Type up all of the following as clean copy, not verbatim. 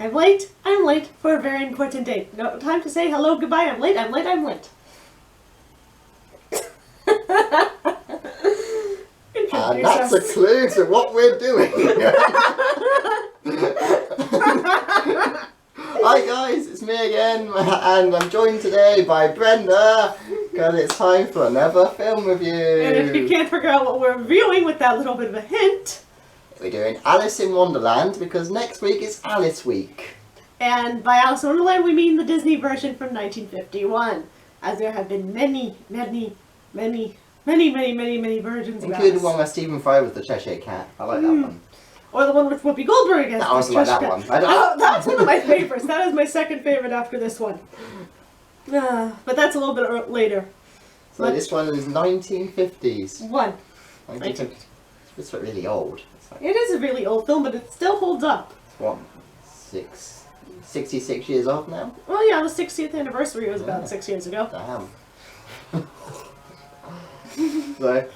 I'm late. I'm late for a very important date. No time to say hello, goodbye. I'm late. I'm late. I'm late. And that's a clue to what we're doing. Hi guys, it's me again, and I'm joined today by Brenda, because it's time for another film review. And if you can't figure out what we're reviewing with that little bit of a hint, we're doing Alice in Wonderland, because next week is Alice Week. And by Alice in Wonderland we mean the Disney version from 1951, as there have been many versions of Including Alice. one where Stephen Fry was the Cheshire Cat. I like that one. Or the one with Whoopi Goldberg as I also like that one. That's one of my favorites. That is my second favorite after this one. But that's a little bit later. So this one is 1950s. 1950s. It's really old. It's like, It is a really old film, but it still holds up. what, 66 years old now? Well, yeah, the 60th anniversary was about 6 years ago. Damn. So,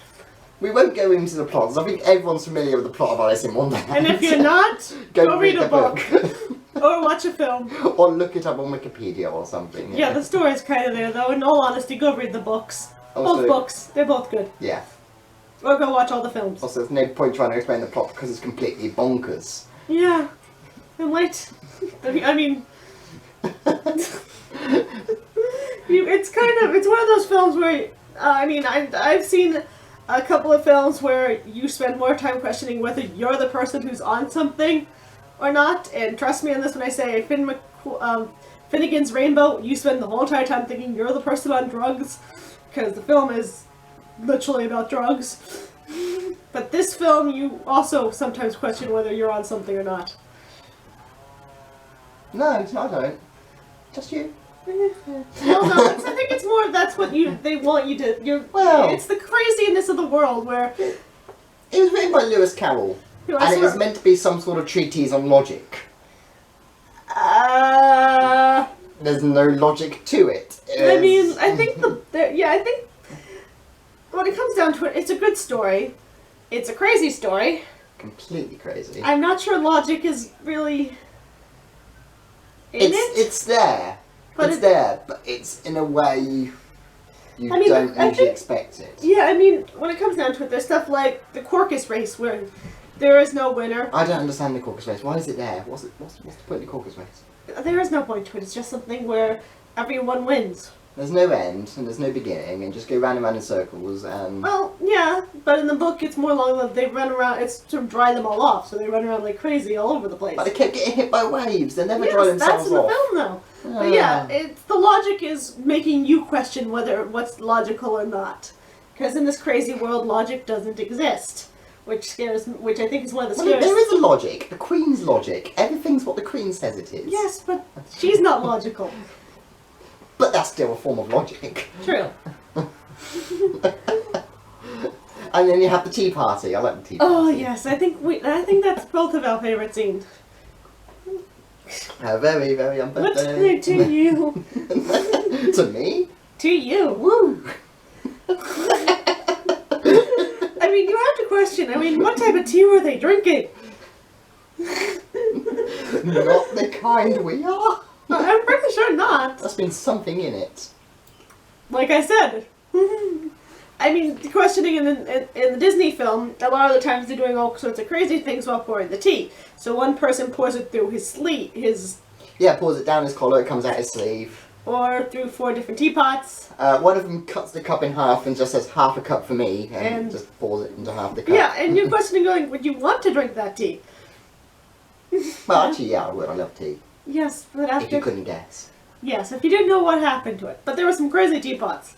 we won't go into the plots. I think everyone's familiar with the plot of Alice in Wonderland. And if you're not, go read a the book. Or watch a film. Or look it up on Wikipedia or something. Yeah, the story's kind of there, though. In all honesty, go read the books. Also, Both books. They're both good. Yeah. Or go watch all the films. Also, there's no point trying to explain the plot because it's completely bonkers. Yeah. I'm late. I mean... it's one of those films where... I've seen a couple of films where you spend more time questioning whether you're the person who's on something or not, and trust me on this when I say Finnegan's Rainbow, you spend the whole entire time thinking you're the person on drugs, because the film is literally about drugs. But this film, you also sometimes question whether you're on something or not. No, I don't. Just you. No, I think it's more that's what they want you to. Well, it's the craziness of the world where it was written by Lewis Carroll, and it was meant to be some sort of treatise on logic. There's no logic to it. I mean, I think I think when it comes down to it, it's a good story. It's a crazy story. Completely crazy. I'm not sure logic is really in it. It's there. But it's there, but it's in a way you don't usually expect it. Yeah, I mean, when it comes down to it, there's stuff like the Caucus race where there is no winner. I don't understand the Caucus race. Why is it there? What's the point of the Caucus race? There is no point to it. It's just something where everyone wins. There's no end and there's no beginning, and just go round and round in circles. And well, yeah, but in the book it's more along that they run around. It's to dry them all off, so they run around like crazy all over the place. But they kept getting hit by waves. They never dry themselves that's in the off. film though. But yeah, the logic is making you question whether what's logical or not. Because in this crazy world, logic doesn't exist, which I think is one of the Well, scariest. there is a logic. The Queen's logic. Everything's what the Queen says it is. Yes, but she's not logical. But that's still a form of logic. True. And then you have the tea party. I like the tea party. Oh yes, I think that's both of our favorite scenes. Very, very What's unbirthday. to you? To me? To you. Woo! I mean, you have to question. I mean, what type of tea were they drinking? Not the kind we are. I'm pretty sure not. There's been something in it. Like I said. I mean, questioning in the Disney film, a lot of the times they're doing all sorts of crazy things while pouring the tea. So one person pours it through his sleeve, Pours it down his collar, it comes out his sleeve. or through 4 different teapots. One of them cuts the cup in half and just says half a cup for me, and just pours it into half the cup. Yeah, and you're questioning going, would you want to drink that tea? Well, actually, yeah, I would. I love tea. Yes, but after... If you couldn't guess. Yes, if you didn't know what happened to it. But there were some crazy teapots.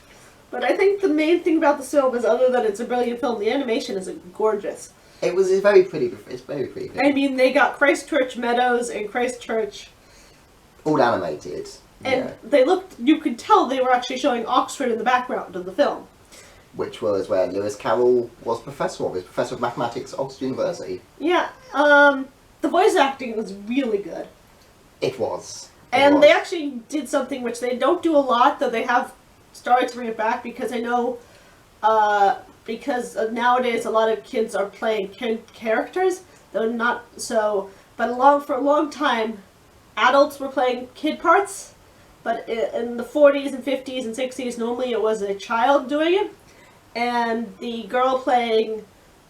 But I think the main thing about this film is, other than it's a brilliant film, the animation is gorgeous. It's very pretty. It's very pretty. I mean, they got Christchurch Meadows and Christchurch, All animated. and they looked, you could tell they were actually showing Oxford in the background of the film. Which was where Lewis Carroll was professor of. He was professor of mathematics at Oxford University. Yeah, the voice acting was really good. It was. And they actually did something which they don't do a lot, though they have started to bring it back, because I know, because nowadays a lot of kids are playing characters, though not so, but for a long time, adults were playing kid parts, but in the 40s and 50s and 60s, normally it was a child doing it, and the girl playing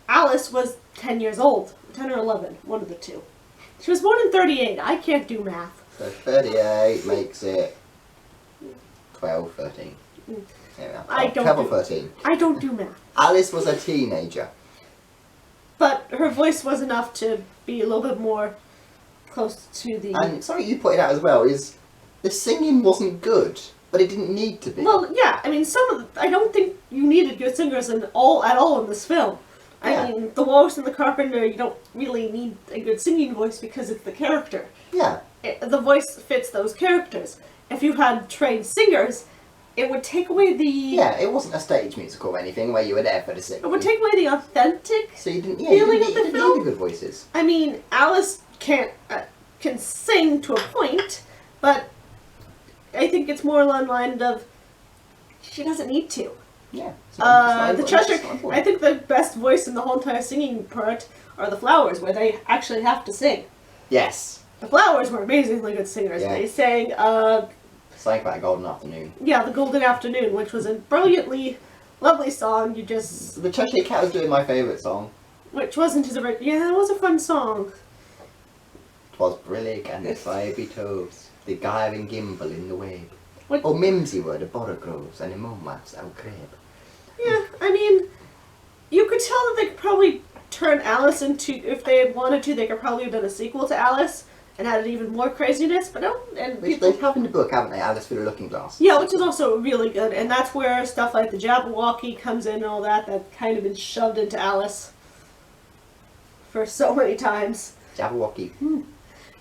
Alice was 10 years old, 10 or 11, one of the two. She was born in 38. I can't do math. So 38 makes it 12, 13. Yeah, I don't 12 or do- 13. I don't do math. Alice was a teenager. But her voice was enough to be a little bit more close to the... And something you pointed out as well is the singing wasn't good, but it didn't need to be. Well, yeah, I mean, I don't think you needed good singers at all in this film. Yeah. I mean, the Walrus and the Carpenter, you don't really need a good singing voice because it's the character. Yeah. The voice fits those characters. If you had trained singers, it would take away the... Yeah, it wasn't a stage musical or anything where you were there for the singing. It would take away the authentic... So you didn't, feeling you of the didn't film? need the good voices. I mean, Alice can sing to a point, but I think it's more along the line of she doesn't need to. Yeah. The Cheshire... I think the best voice in the whole entire singing part are the Flowers, where they actually have to sing. Yes. The Flowers were amazingly good singers. Yeah. They sang, Sang about a golden afternoon. yeah, The Golden Afternoon, which was a brilliantly lovely song. You just... The Cheshire Cat was doing my favourite song. Which wasn't his original... Yeah, it was a fun song. 'Twas brillig and the slimy toves, the gyre and gimble in the wave. What- Oh, Mimsy were the bother groves and the mummas out crib. Yeah, I mean, you could tell that they could probably turn Alice into... If they had wanted to, they could probably have done a sequel to Alice and added even more craziness, but no, and Which people... they have in the book, haven't they? Alice through the Looking Glass. Yeah, which is also really good, and that's where stuff like the Jabberwocky comes in and all that kind of been shoved into Alice for so many times. Jabberwocky.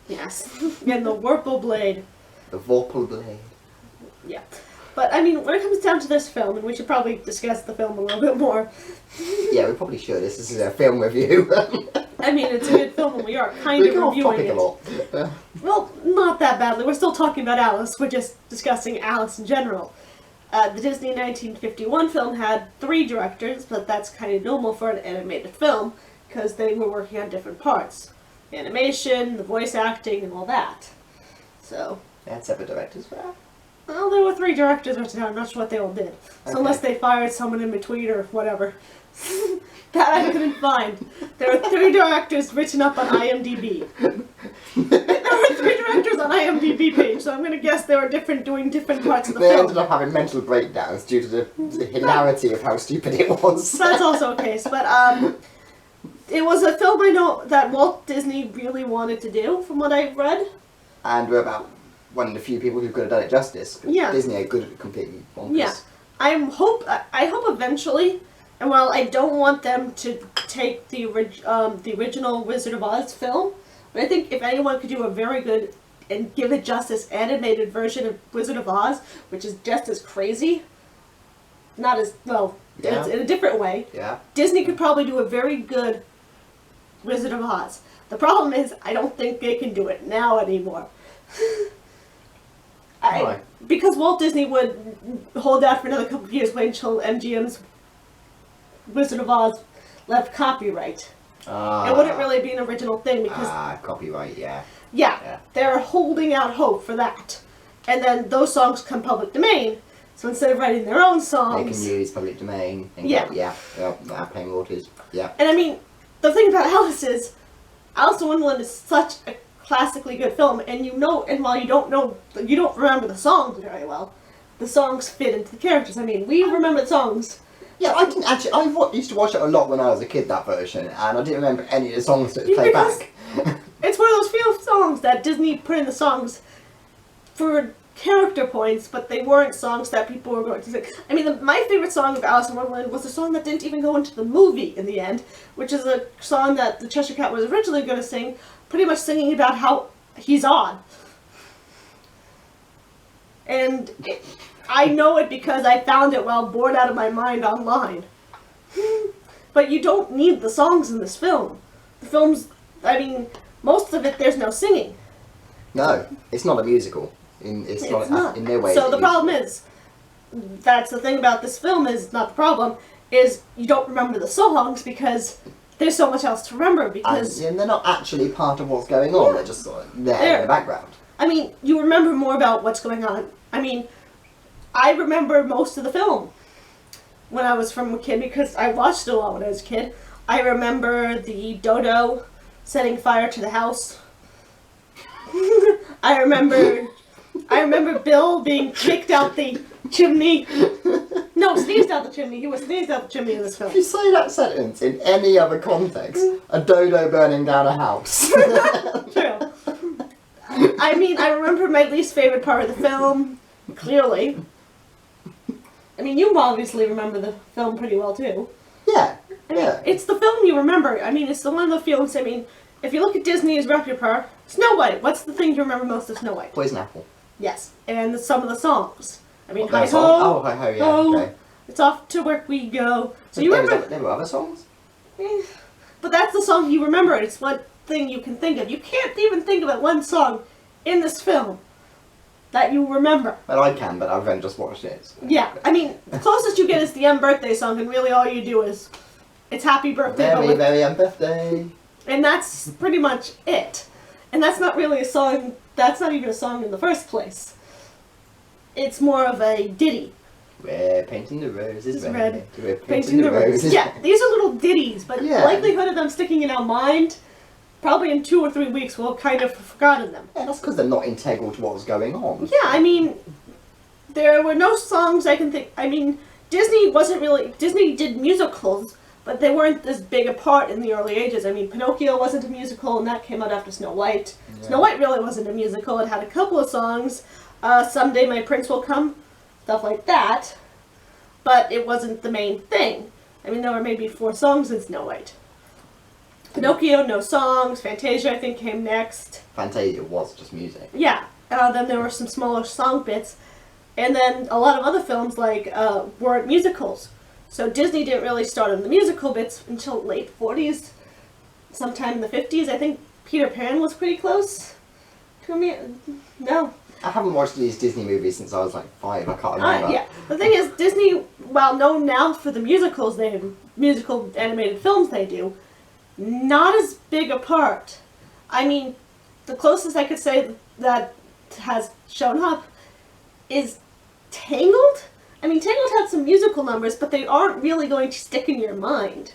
Yes. And the Wurple Blade. The Vorpal Blade. Yeah. But, I mean, when it comes down to this film, and we should probably discuss the film a little bit more. Yeah, we probably should. This is a film review. I mean, it's a good film, and we are kind We of go off reviewing topic it. a lot. Well, not that badly. We're still talking about Alice. We're just discussing Alice in general. The Disney 1951 film had 3 directors, but that's kind of normal for an animated film, because they were working on different parts. The animation, the voice acting, and all that. So, They had separate directors for that. well, there were 3 directors written down. I'm not sure what they all did. So Okay. unless they fired someone in between or whatever. That I couldn't find. There were 3 directors written up on IMDb. There were 3 directors on IMDb page, so I'm going to guess they were doing different parts of the They film. ended up having mental breakdowns due to the hilarity of how stupid it was. That's also a case, but it was a film I know that Walt Disney really wanted to do, from what I've read. And we're about one of the few people who could have done it justice. 'Cause Yeah. Disney are good at completely bonkers. Yeah. I hope eventually, and while I don't want them to take the original Wizard of Oz film, but I think if anyone could do a very good and give it justice animated version of Wizard of Oz, which is just as crazy, not as, well, Yeah. it's in a different way, Yeah. Disney could probably do a very good Wizard of Oz. The problem is, I don't think they can do it now anymore. Why? Because Walt Disney would hold out for another couple of years, wait until MGM's Wizard of Oz left copyright. It wouldn't really be an original thing because, Copyright, yeah. yeah, they're holding out hope for that. And then those songs come public domain, so instead of writing their own They songs... can use public domain. And Yeah. without paying royalties. Yeah. And I mean, the thing about Alice is, Alice in Wonderland is such a classically good film, and and while you don't remember the songs very well, the songs fit into the characters. I mean, we remember the songs. Yeah, I didn't actually. Used to watch it a lot when I was a kid, that version, and I didn't remember any of the songs that Yeah, played because- back. It's one of those few songs that Disney put in the songs for character points, but they weren't songs that people were going to sing. I mean, my favorite song of Alice in Wonderland was a song that didn't even go into the movie in the end, which is a song that the Cheshire Cat was originally going to sing, pretty much singing about how he's odd. And I know it because I found it while bored out of my mind online. But you don't need the songs in this film. The film's, I mean, most of it there's no singing. No, it's not a musical. It's not in their way. So the problem is, that's the thing about this film is not the problem, is you don't remember the songs because there's so much else to remember because... And they're not actually part of what's going on, they're just sort of there in the background. I mean, you remember more about what's going on. I mean, I remember most of the film when I was from a kid because I watched it a lot when I was a kid. I remember the dodo setting fire to the house. I remember Bill being kicked out the chimney. No, sneezed out the chimney. He was sneezed out the chimney in this film. If you say that sentence in any other context, a dodo burning down a house. True. I mean, I remember my least favorite part of the film, clearly. I mean, you obviously remember the film pretty well, too. Yeah, I mean, yeah. it's the film you remember. I mean, it's the one of the films, I mean, if you look at Disney's repertoire, Snow White, what's the thing you remember most of Snow White? Poison apple. Yes, and some of the songs. I mean, What, their hi song? ho, Oh, hi ho, yeah, ho, okay. it's off to work we go. So you remember, There were other songs? but that's the song you remember. It's one thing you can think of. You can't even think of it one song in this film that you remember. Well, I can, but I've then just watched it. So. Yeah, I mean, the closest you get is the M birthday song, and really all you do is, it's happy birthday, but Very, with, very birthday. and that's pretty much it. And that's not really a song, that's not even a song in the first place. It's more of a ditty. We're painting the roses It's red. red. We're Painting the roses. Yeah, these are little ditties, but Yeah. the likelihood of them sticking in our mind, probably in 2 or 3 weeks, we'll kind of have forgotten them. Yeah, that's because they're not integral to what's going on. Yeah, I mean, there were no songs I can think. I mean, Disney wasn't really. Disney did musicals, but they weren't this big a part in the early ages. I mean, Pinocchio wasn't a musical, and that came out after Snow White. Yeah. Snow White really wasn't a musical. It had a couple of songs. Someday My Prince Will Come, stuff like that. But it wasn't the main thing. I mean, there were maybe 4 songs in Snow White. Pinocchio, no songs. Fantasia, I think, came next. Fantasia was just music. Yeah. Then there were some smaller song bits. And then a lot of other films weren't musicals. So Disney didn't really start on the musical bits until late 40s, sometime in the 50s. I think Peter Pan was pretty close to me. No. I haven't watched these Disney movies since I was like 5. I can't remember. Yeah. The thing is, Disney, while known now for the musicals, they have musical animated films they do, not as big a part. I mean, the closest I could say that has shown up is Tangled. I mean, Tangled had some musical numbers, but they aren't really going to stick in your mind.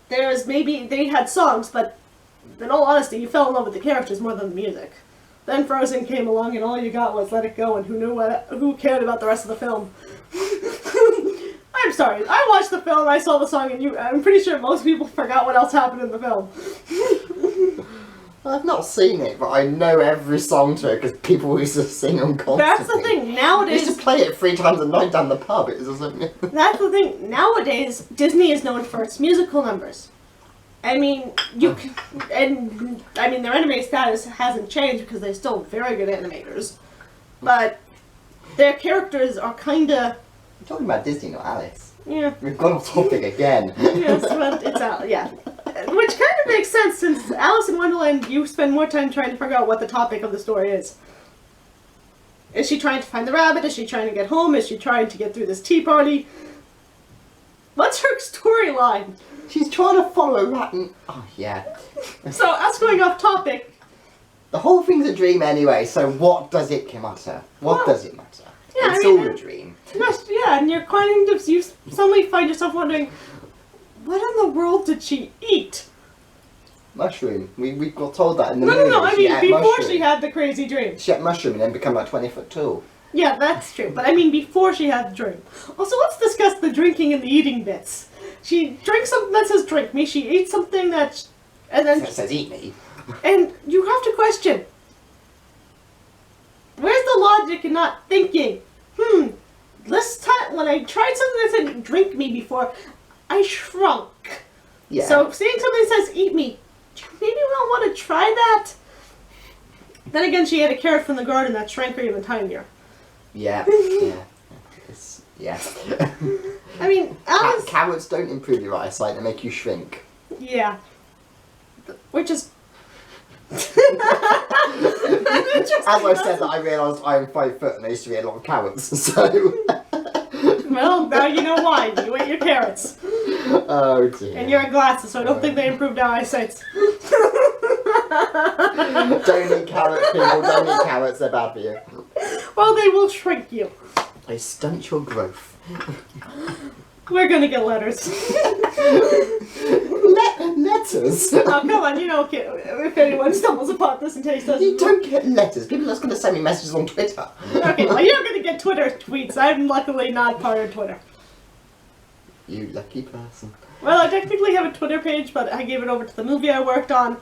They had songs, but in all honesty, you fell in love with the characters more than the music. Then Frozen came along, and all you got was Let It Go, and who cared about the rest of the film? I'm sorry, I watched the film, I saw the song, and I'm pretty sure most people forgot what else happened in the film. I've not seen it, but I know every song to it because people used to sing them constantly. That's the thing, I nowadays... used to play it 3 times a night down the pub. It was like... That's the thing. Nowadays, Disney is known for its musical numbers. I mean, their anime status hasn't changed because they're still very good animators. But their characters are kinda... You're talking about Disney, not Alice. Yeah. We've gone off topic again. Yes, but it's out, yeah. Which kind of makes sense since Alice in Wonderland, you spend more time trying to figure out what the topic of the story is. Is she trying to find the rabbit? Is she trying to get home? Is she trying to get through this tea party? What's her storyline? She's trying to follow Latin. Oh, yeah. So, us going off topic. The whole thing's a dream anyway, so what does it matter? What Well, does it matter? yeah, It's I mean, all a dream. Yeah, and you're kind of, you suddenly find yourself wondering, what in the world did she eat? Mushroom. We got told that in the No, movie. I She mean, ate before mushroom. she had the crazy dream. She ate mushroom and then become like 20 foot tall. Yeah, that's true. But I mean, before she had the dream. Also, let's discuss the drinking and the eating bits. She drinks something that says "drink me." She eats something that, and then It says eat me. and you have to question. Where's the logic in not thinking? This time when I tried something that said "drink me" before, I shrunk. Yeah. So seeing something that says "eat me," do you maybe not want to try that? Then again, she had a carrot from the garden that shrank her even tinier. Yeah. Yeah. Yeah. I mean, Alice. Carrots don't improve your eyesight, they make you shrink. Yeah. Which is. As I said that, I realised I am 5 foot and I used to eat a lot of carrots, so... Well, now you know why. You ate your carrots. Oh dear. And you're in glasses, so I don't think they improved our eyesight. Don't eat carrots, people. Don't eat carrots. They're bad for you. Well, they will shrink you. They stunt your growth. We're gonna get letters. Letters? Oh, come on, you don't get if anyone stumbles upon this and takes us. You don't get letters. People are just going to send me messages on Twitter. Okay, well, you're gonna get Twitter tweets. I'm luckily not part of Twitter. You lucky person. Well, I technically have a Twitter page, but I gave it over to the movie I worked on,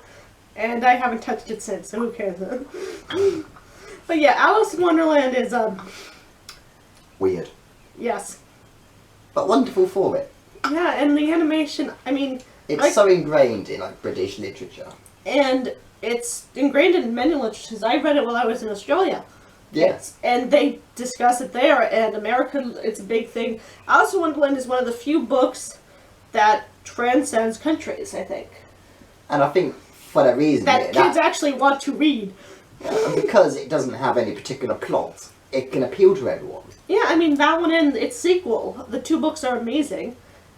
and I haven't touched it since, so who cares? But yeah, Alice in Wonderland is, Weird. yes. But wonderful for it. Yeah, and the animation, I mean, It's like, so ingrained in like British literature. and it's ingrained in many literatures. I read it while I was in Australia. Yes. And they discuss it there, and America, it's a big thing. Alice in Wonderland is one of the few books that transcends countries, I think. And I think for that reason, That kids actually want to read. and because it doesn't have any particular plot, it can appeal to everyone. Yeah, I mean, that one and its sequel, the two books are amazing.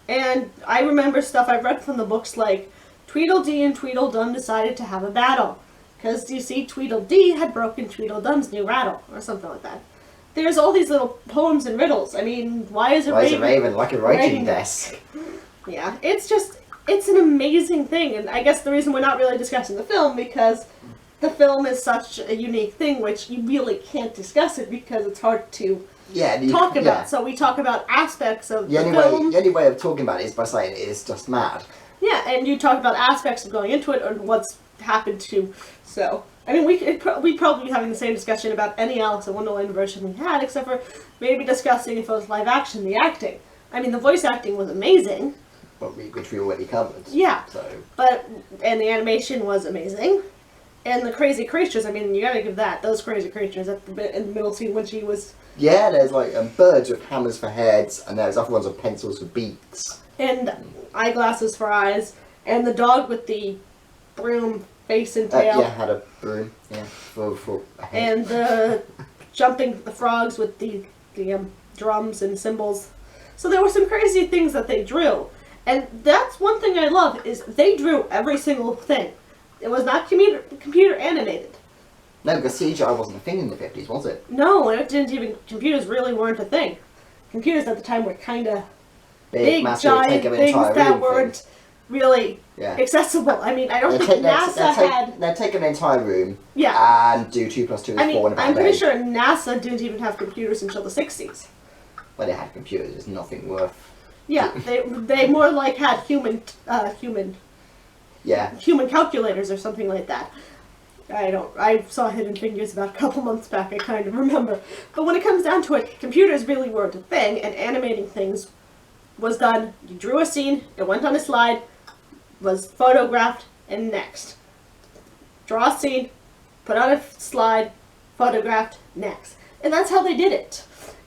And I remember stuff I've read from the books like Tweedledee and Tweedledum decided to have a battle. Because, you see, Tweedledee had broken Tweedledum's new rattle, or something like that. There's all these little poems and riddles. I mean, why is a Raven like a writing writing desk? Yeah, it's just, it's an amazing thing. And I guess the reason we're not really discussing the film, because the film is such a unique thing, which you really can't discuss it because it's hard to talk about. Yeah. So we talk about aspects of The the only, film. the only way of talking about it is by saying it's just mad. Yeah, and you talk about aspects of going into it and what's happened to. So, I mean, we'd probably be having the same discussion about any Alice in Wonderland version we had, except for maybe discussing if it was live action, the acting. I mean, the voice acting was amazing. Which we already covered. Yeah. So And the animation was amazing. And the crazy creatures, I mean, you gotta give that. Those crazy creatures in the middle scene when she was... yeah, there's like birds with hammers for heads, and there's other ones with pencils for beaks. And eyeglasses for eyes. And the dog with the broom face and tail. Yeah, had a broom. Yeah, for a head. And the the frogs with the drums and cymbals. So there were some crazy things that they drew. And that's one thing I love, is they drew every single thing. It was not computer animated. No, because CGI wasn't a thing in the 50s, was it? No, and it didn't even, computers really weren't a thing. Computers at the time were kind of big, massive, giant take up an things entire that room weren't really Yeah. accessible. I mean, I don't think NASA had... They'd take an entire room Yeah. and do 2 + 2 is 4 I mean, in about I'm a pretty day. sure NASA didn't even have computers until the 60s. Well, they had computers, it's nothing worth. Yeah, they more like had human Yeah. calculators or something like that. I saw Hidden Figures about a couple months back, I kind of remember. But when it comes down to it, computers really weren't a thing, and animating things was done. You drew a scene, it went on a slide, was photographed, and next. Draw a scene, put on a slide, photographed, next. And that's how they did it.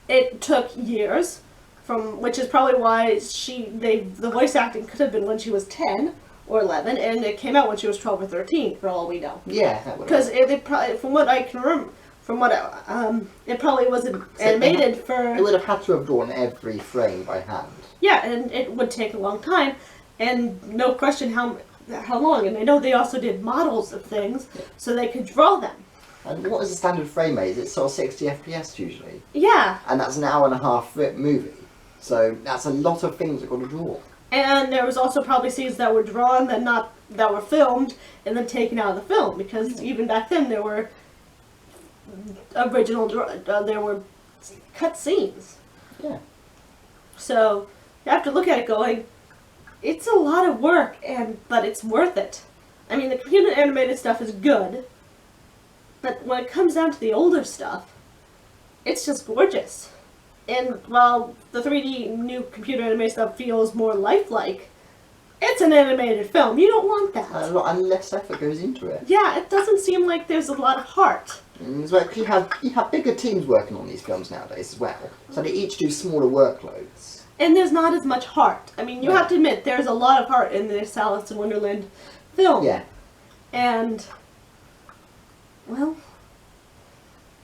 It took years, which is probably why the voice acting could have been when she was 10 or 11, and it came out when she was 12 or 13, for all we know. Yeah, that would Because it probably, from what I can remember, it probably wasn't animated for... It would have had to have drawn every frame by hand. Yeah, and it would take a long time, and no question how long. And I know they also did models of things, so they could draw them. And what is the standard frame rate? It's sort of 60 FPS usually. Yeah, And that's an hour and a half movie. So that's a lot of things you've got to draw. and there was also probably scenes that were drawn that were filmed and then taken out of the film, because even back then there were there were cut scenes. Yeah. So you have to look at it going, it's a lot of work, but it's worth it. I mean, the computer animated stuff is good, but when it comes down to the older stuff, it's just gorgeous. And while the 3D new computer animated stuff feels more lifelike, it's an animated film. You don't want that. A lot and less effort goes into it. Yeah, it doesn't seem like there's a lot of heart. And as well, you have bigger teams working on these films nowadays as well. So they each do smaller workloads. And there's not as much heart. I mean, you No. have to admit, there's a lot of heart in this Alice in Wonderland film. Yeah. And, well,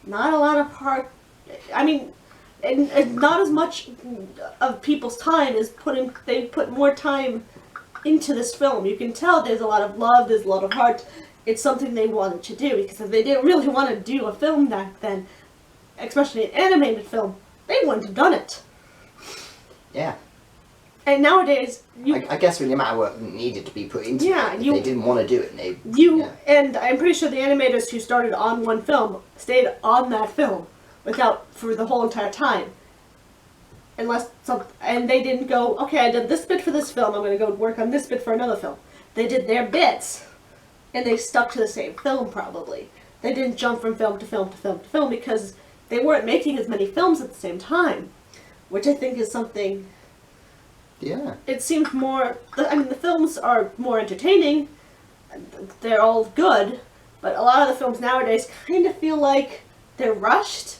not a lot of heart. I mean, and not as much of people's time is they put more time into this film. You can tell there's a lot of love, there's a lot of heart, it's something they wanted to do, because if they didn't really want to do a film back then, especially an animated film, they wouldn't have done it. Yeah. And nowadays, I guess when the amount of work needed to be put into Yeah, it, if you- they didn't want to do it, they... and I'm pretty sure the animators who started on one film stayed on that film for the whole entire time. And they didn't go, okay, I did this bit for this film, I'm going to go work on this bit for another film. They did their bits, and they stuck to the same film, probably. They didn't jump from film to film to film to film, because they weren't making as many films at the same time, which I think is something... Yeah. It seems more... the films are more entertaining, they're all good, but a lot of the films nowadays kind of feel like they're rushed.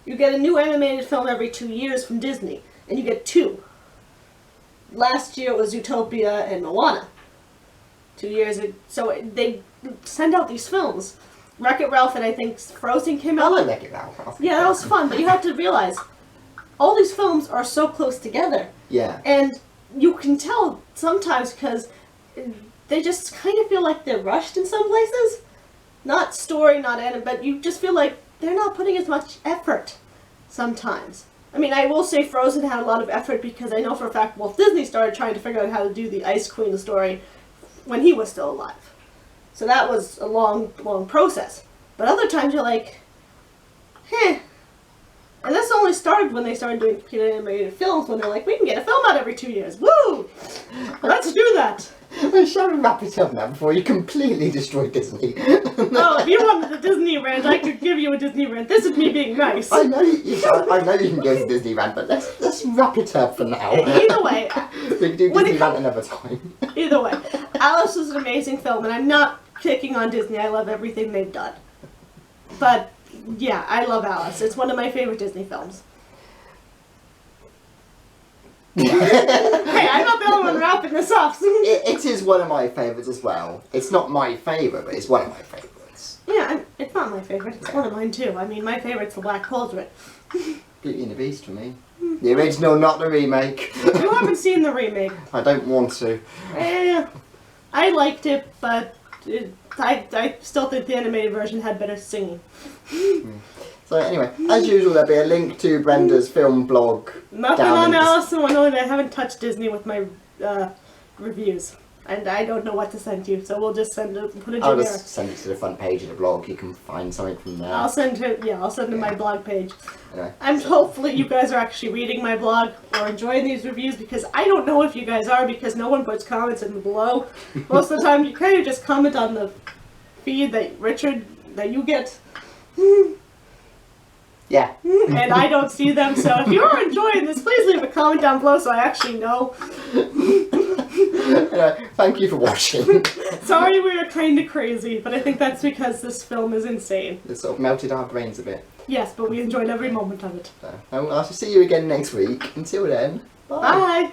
You get a new animated film every 2 years from Disney, and you get 2. Last year it was Zootopia and Moana. 2 years, so they send out these films. Wreck-It Ralph and I think Frozen came I out. like Wreck-It Ralph. Yeah, that was fun, but you have to realize, all these films are so close together. Yeah. And you can tell sometimes because they just kind of feel like they're rushed in some places. Not story, not anime, but you just feel like they're not putting as much effort sometimes. I mean, I will say Frozen had a lot of effort because I know for a fact Walt Disney started trying to figure out how to do the Ice Queen story when he was still alive. So that was a long, long process. But other times you're like, heh. And this only started when they started doing computer animated films, when they're like, we can get a film out every 2 years. Woo! Let's do that! Well, shall we wrap it up now before you completely destroy Disney? Oh, if you wanted a Disney rant, I could give you a Disney rant. This is me being nice. I know you can go to Disney Rant, but let's wrap it up for now. Either way, We can do when it Disney Rant another time. either way, Alice was an amazing film, and I'm not picking on Disney. I love everything they've done. But, yeah, I love Alice. It's one of my favorite Disney films. Hey, I'm not the only one wrapping this up. It is one of my favourites as well. It's not my favourite, but it's one of my favourites. Yeah, it's not my favorite. It's one of mine, too. I mean, my favorite's The Black Cauldron. Beauty and the Beast for me. The original, not the remake. You haven't seen the remake. I don't want to. I liked it, but I still think the animated version had better singing. So anyway, as usual, there'll be a link to Brenda's film blog. Nothing down on in the- Alice in Wonderland. I haven't touched Disney with my reviews. And I don't know what to send you, so we'll just put a I'll generic. just send it to the front page of the blog. You can find something from there. I'll send it to my blog page. Anyway, And hopefully you guys are actually reading my blog or enjoying these reviews, because I don't know if you guys are, because no one puts comments in the below. Most of the time you kind of just comment on the feed that you get. yeah. And I don't see them, so if you are enjoying this, please leave a comment down below so I actually know. Anyway, thank you for watching. Sorry we were kind of crazy, but I think that's because this film is insane. It sort of melted our brains a bit. Yes, but we enjoyed every moment of it. So, I shall see you again next week. Until then, bye. Bye!